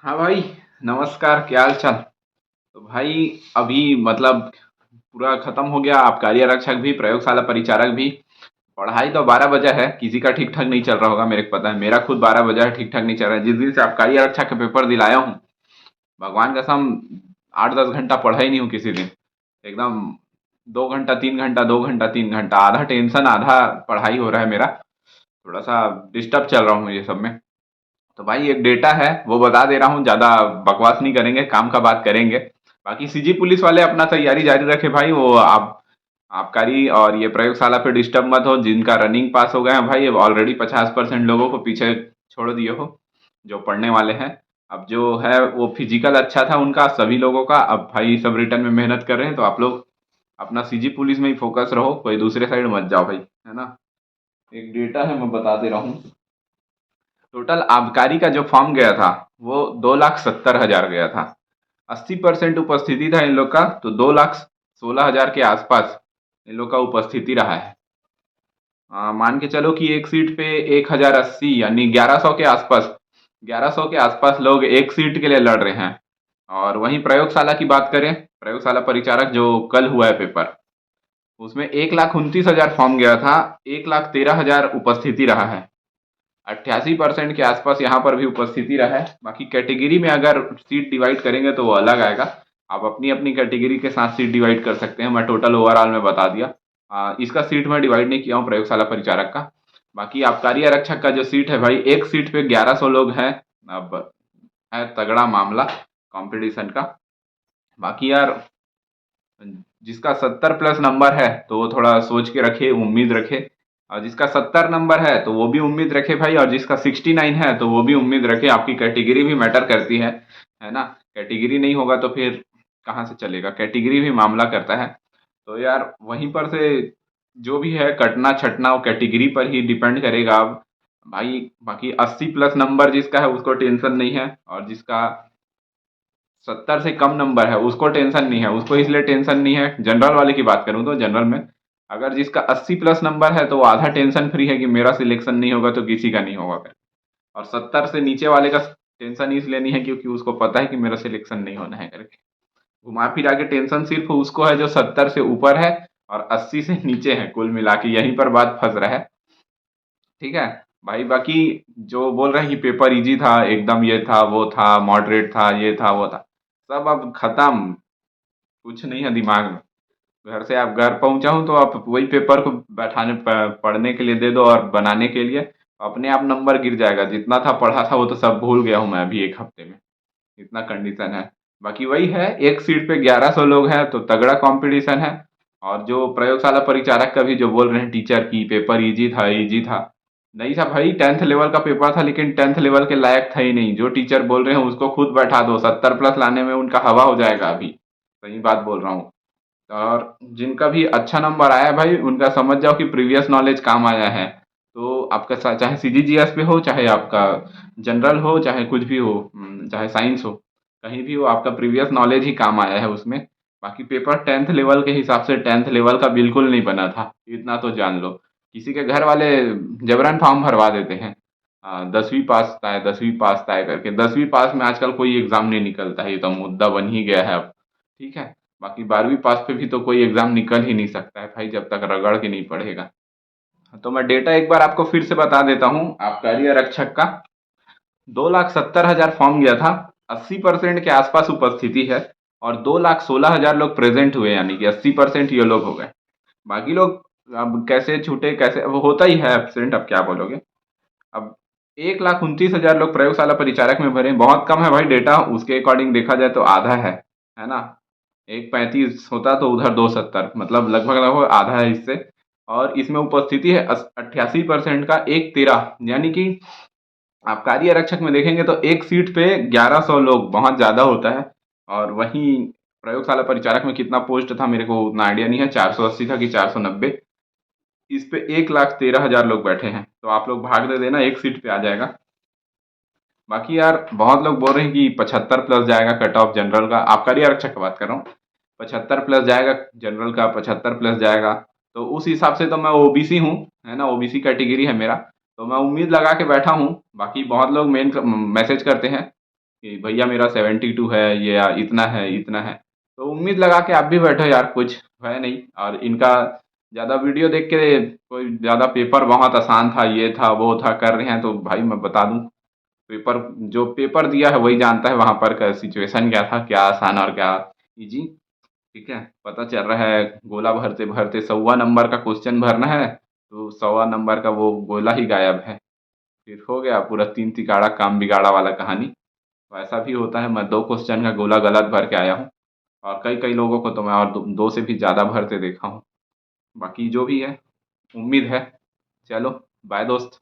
हाँ भाई, नमस्कार, क्या हाल चाल। तो भाई, अभी मतलब पूरा खत्म हो गया, आबकारी आरक्षक भी, प्रयोगशाला परिचारक भी। पढ़ाई तो 12 बजे है, किसी का ठीक ठाक नहीं चल रहा होगा, मेरे को पता है, मेरा खुद 12 बजे है, ठीक ठाक नहीं चल रहा है। जिस दिन से आबकारी आरक्षक का पेपर दिलाया हूँ, भगवान कसम 8-10 घंटा पढ़ा ही नहीं हूँ किसी दिन। एकदम 2 घंटा 3 घंटा, 2 घंटा 3 घंटा, आधा टेंशन आधा पढ़ाई हो रहा है मेरा। थोड़ा सा डिस्टर्ब चल रहा हूँ ये सब में। तो भाई एक डेटा है, वो बता दे रहा हूँ, ज्यादा बकवास नहीं करेंगे, काम का बात करेंगे। बाकी सीजी पुलिस वाले अपना तैयारी जारी रखे भाई, वो आप आबकारी और ये प्रयोगशाला पे डिस्टर्ब मत हो। जिनका रनिंग पास हो गए हैं भाई, ऑलरेडी 50% लोगों को पीछे छोड़ दिए हो, जो पढ़ने वाले हैं। अब जो है वो फिजिकल अच्छा था उनका, सभी लोगों का। अब भाई सब रिटर्न में मेहनत कर रहे हैं, तो आप लोग अपना सीजी पुलिस में ही फोकस रहो, कोई दूसरे साइड मत जाओ भाई, है ना। एक डेटा है, मैं बता दे रहा हूँ। टोटल आबकारी का जो फॉर्म गया था, वो 2,70,000 गया था। 80% उपस्थिति था इन लोग का, तो 2,16,000 के आसपास इन लोग का उपस्थिति रहा है। मान के चलो कि एक सीट पे 1,080 यानी 1,100 के आसपास, 1,100 के आसपास लोग एक सीट के लिए लड़ रहे हैं। और वहीं प्रयोगशाला की बात करें, प्रयोगशाला परिचारक जो कल हुआ है पेपर, उसमें 1,29,000 फॉर्म गया था, 1,13,000 उपस्थिति रहा है। 88% के आसपास यहाँ पर भी उपस्थिति रहा है। बाकी कैटेगरी में अगर सीट डिवाइड करेंगे तो वो अलग आएगा। आप अपनी अपनी कैटेगरी के साथ सीट डिवाइड कर सकते हैं, मैं टोटल ओवरऑल में बता दिया। इसका सीट मैं डिवाइड नहीं किया हूँ प्रयोगशाला परिचारक का। बाकी आबकारी आरक्षक का जो सीट है भाई, एक सीट पे 1,100 लोग हैं। अब है तगड़ा मामला कंपटीशन का। बाकी यार, जिसका 70+ नंबर है तो वो थोड़ा सोच के रखे, उम्मीद रखे। और जिसका 70 नंबर है तो वो भी उम्मीद रखे भाई, और जिसका 69 है तो वो भी उम्मीद रखे। आपकी कैटेगरी भी मैटर करती है ना। कैटेगरी नहीं होगा तो फिर कहाँ से चलेगा, कैटेगरी भी मामला करता है। तो यार वहीं पर से जो भी है कटना छटना वो कैटेगरी पर ही डिपेंड करेगा अब भाई। बाकी 80+ नंबर जिसका है उसको टेंशन नहीं है, और जिसका 70 से कम नंबर है उसको टेंशन नहीं है। उसको इसलिए टेंशन नहीं है, जनरल वाले की बात करूं तो जनरल में अगर जिसका 80+ नंबर है तो वो आधा टेंशन फ्री है कि मेरा सिलेक्शन नहीं होगा तो किसी का नहीं होगा करके। और 70 से नीचे वाले का टेंशन इसलिए नहीं है क्योंकि उसको पता है कि मेरा सिलेक्शन नहीं होना है करके। घुमा फिरा के टेंशन सिर्फ उसको है जो 70 से ऊपर है और 80 से नीचे है, कुल मिला के यहीं पर बात फंस रहा है। ठीक है भाई। बाकी जो बोल रहे हैं कि पेपर इजी था एकदम, ये था वो था, मॉडरेट था, ये था वो था, सब अब खत्म। कुछ नहीं है दिमाग में। घर से आप घर पहुंचा हूं तो आप वही पेपर को पढ़ने के लिए दे दो और बनाने के लिए, अपने आप नंबर गिर जाएगा। जितना था पढ़ा था वो तो सब भूल गया हूं मैं अभी एक हफ्ते में, इतना कंडीशन है। बाकी वही है, एक सीट पे 1,100 लोग हैं तो तगड़ा कंपटीशन है। और जो प्रयोगशाला परिचारक का भी जो बोल रहे हैं टीचर की पेपर इजी था, इजी था, नहीं था भाई। 10th लेवल का पेपर था, लेकिन 10th लेवल के लायक था ही नहीं। जो टीचर बोल रहे हैं उसको खुद बैठा दो, 70+ लाने में उनका हवा हो जाएगा अभी। सही बात बोल रहा हूँ। और जिनका भी अच्छा नंबर आया है भाई, उनका समझ जाओ कि प्रीवियस नॉलेज काम आया है। तो आपका चाहे सीजीजीएस पे हो, चाहे आपका जनरल हो, चाहे कुछ भी हो, चाहे साइंस हो, कहीं भी हो, आपका प्रीवियस नॉलेज ही काम आया है उसमें। बाकी पेपर 10th लेवल के हिसाब से 10th लेवल का बिल्कुल नहीं बना था, इतना तो जान लो। किसी के घर वाले जबरन फॉर्म भरवा देते हैं। 10वीं पास था, 10वीं पास था करके। 10वीं पास में आजकल कोई एग्जाम नहीं निकलता है, ये तो मुद्दा बन ही गया है अब। ठीक है। बाकी 12वीं पास पे भी तो कोई एग्जाम निकल ही नहीं सकता है भाई, जब तक रगड़ के नहीं पढ़ेगा। तो मैं डेटा एक बार आपको फिर से बता देता हूँ आबकारी आरक्षक का। 2,70,000 फॉर्म गया था, 80% के आसपास उपस्थिति है, और 2,16,000 लोग प्रेजेंट हुए, यानी कि 80% ये लोग हो गए। बाकी लोग अब कैसे छूटे, कैसे, अब होता ही है एब्सेंट, अब क्या बोलोगे। अब 1,29,000 लोग प्रयोगशाला परिचारक में भरे, बहुत कम है भाई डेटा, उसके अकॉर्डिंग देखा जाए तो आधा है ना। 1,35 होता तो उधर 2,70, मतलब लगभग लगभग आधा है इससे। और इसमें उपस्थिति है 88% का, 1,13, यानी कि आबकारी आरक्षक में देखेंगे तो एक सीट पे 1,100 लोग, बहुत ज्यादा होता है। और वहीं प्रयोगशाला परिचारक में कितना पोस्ट था मेरे को उतना आइडिया नहीं है, 480 था कि 490। इस पे 1,13,000 लोग बैठे हैं, तो आप लोग भाग दे देना, एक सीट पे आ जाएगा। बाकी यार बहुत लोग बोल रहे हैं कि 75+ जाएगा कट ऑफ जनरल का, आबकारी आरक्षक का बात कर रहा हूँ। 75+ जाएगा जनरल का, 75+ जाएगा। तो उस हिसाब से तो मैं ओबीसी हूँ, है ना, ओबीसी कैटेगरी है मेरा। तो मैं उम्मीद लगा के बैठा हूँ। बाकी बहुत लोग मेन मैसेज करते हैं कि भैया मेरा 72 है, ये या इतना है, इतना है। तो उम्मीद लगा के आप भी बैठो यार, कुछ है नहीं। और इनका ज़्यादा वीडियो देख के कोई ज़्यादा पेपर बहुत आसान था, ये था, वो था, कर रहे हैं, तो भाई मैं बता दूँ, पेपर जो पेपर दिया है वही जानता है वहाँ पर का सिचुएशन क्या था, क्या आसान और क्या ईज़ी। ठीक है? पता चल रहा है गोला भरते-भरते 125 नंबर का क्वेश्चन भरना है, तो 125 नंबर का वो गोला ही गायब है। फिर हो गया पूरा 3 तिकाड़ा काम बिगाड़ा वाला कहानी। वैसा भी होता है, मैं 2 क्वेश्चन का गोला गलत भर के आया हूँ और कई-कई लोगों को तो मैं और 2 से भी ज़्यादा भरते देखा हूँ। बाकी जो भी है, उम्मीद है। चलो, बाय दोस्त।